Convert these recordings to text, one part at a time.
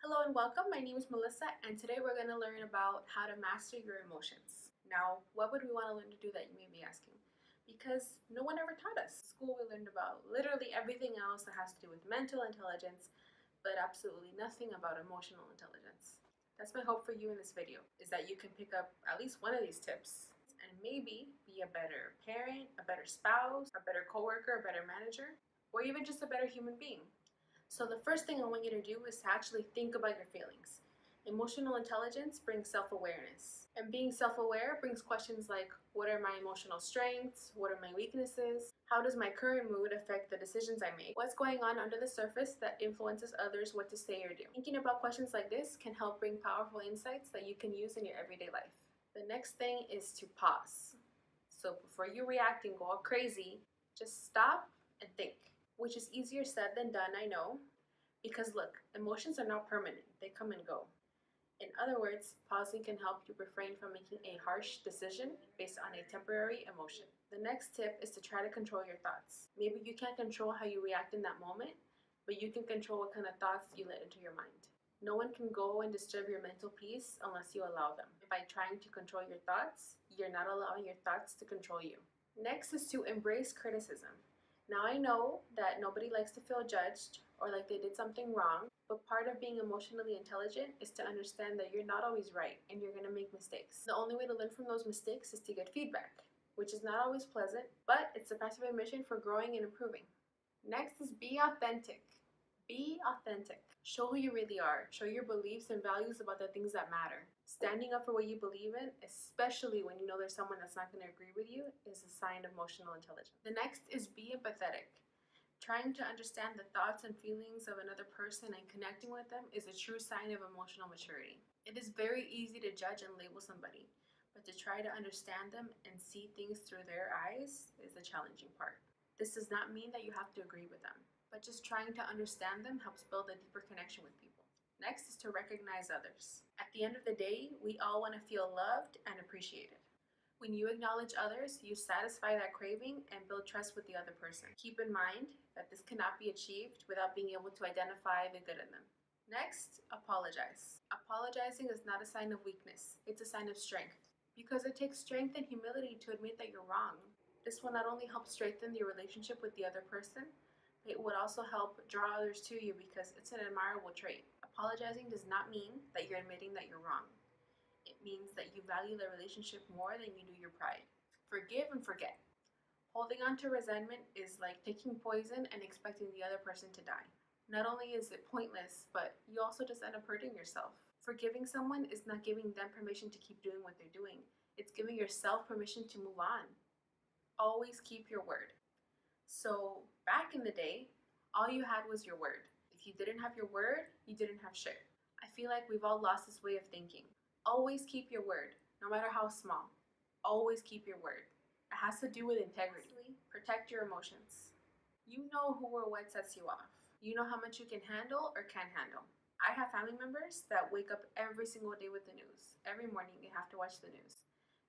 Hello and welcome. My name is Melissa, and today we're going to learn about how to master your emotions. Now, what would we want to learn to do that, you may be asking? Because no one ever taught us. In school, we learned about literally everything else that has to do with mental intelligence, but absolutely nothing about emotional intelligence. That's my hope for you in this video, is that you can pick up at least one of these tips and maybe be a better parent, a better spouse, a better coworker, a better manager, or even just a better human being. So the first thing I want you to do is to actually think about your feelings. Emotional intelligence brings self-awareness. And being self-aware brings questions like, what are my emotional strengths? What are my weaknesses? How does my current mood affect the decisions I make? What's going on under the surface that influences others what to say or do? Thinking about questions like this can help bring powerful insights that you can use in your everyday life. The next thing is to pause. So before you react and go all crazy, just stop and think. Which is easier said than done, I know, because look, emotions are not permanent, they come and go. In other words, pausing can help you refrain from making a harsh decision based on a temporary emotion. The next tip is to try to control your thoughts. Maybe you can't control how you react in that moment, but you can control what kind of thoughts you let into your mind. No one can go and disturb your mental peace unless you allow them. By trying to control your thoughts, you're not allowing your thoughts to control you. Next is to embrace criticism. Now I know that nobody likes to feel judged or like they did something wrong, but part of being emotionally intelligent is to understand that you're not always right and you're going to make mistakes. The only way to learn from those mistakes is to get feedback, which is not always pleasant, but it's a passive admission for growing and improving. Next is be authentic. Be authentic. Show who you really are. Show your beliefs and values about the things that matter. Standing up for what you believe in, especially when you know there's someone that's not going to agree with you, is a sign of emotional intelligence. The next is be empathetic. Trying to understand the thoughts and feelings of another person and connecting with them is a true sign of emotional maturity. It is very easy to judge and label somebody, but to try to understand them and see things through their eyes is the challenging part. This does not mean that you have to agree with them, but just trying to understand them helps build a deeper connection with people. Next is to recognize others. At the end of the day, we all want to feel loved and appreciated. When you acknowledge others, you satisfy that craving and build trust with the other person. Keep in mind that this cannot be achieved without being able to identify the good in them. Next, apologize. Apologizing is not a sign of weakness, it's a sign of strength. Because it takes strength and humility to admit that you're wrong. This will not only help strengthen your relationship with the other person, but it would also help draw others to you because it's an admirable trait. Apologizing does not mean that you're admitting that you're wrong. It means that you value the relationship more than you do your pride. Forgive and forget. Holding on to resentment is like taking poison and expecting the other person to die. Not only is it pointless, but you also just end up hurting yourself. Forgiving someone is not giving them permission to keep doing what they're doing. It's giving yourself permission to move on. Always keep your word. So back in the day, all you had was your word. If you didn't have your word, you didn't have shit. I feel like we've all lost this way of thinking. Always keep your word, no matter how small. Always keep your word. It has to do with integrity. Protect your emotions. You know who or what sets you off. You know how much you can handle or can't handle. I have family members that wake up every single day with the news. Every morning they have to watch the news.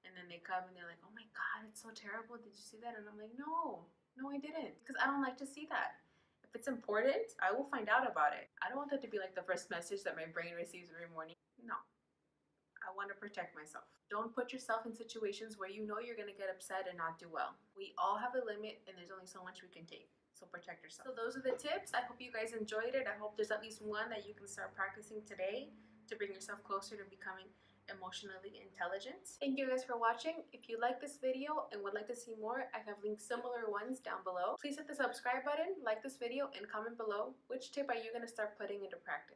And then they come and they're like, oh my God, it's so terrible. Did you see that? And I'm like, no, I didn't. Because I don't like to see that. If it's important, I will find out about it. I don't want that to be like the first message that my brain receives every morning. No. I want to protect myself. Don't put yourself in situations where you know you're going to get upset and not do well. We all have a limit and there's only so much we can take. So protect yourself. So those are the tips. I hope you guys enjoyed it. I hope there's at least one that you can start practicing today to bring yourself closer to becoming emotionally intelligent. Thank you guys for watching. If you like this video and would like to see more, I have linked similar ones down below. Please hit the subscribe button, like this video, and comment below which tip are you going to start putting into practice.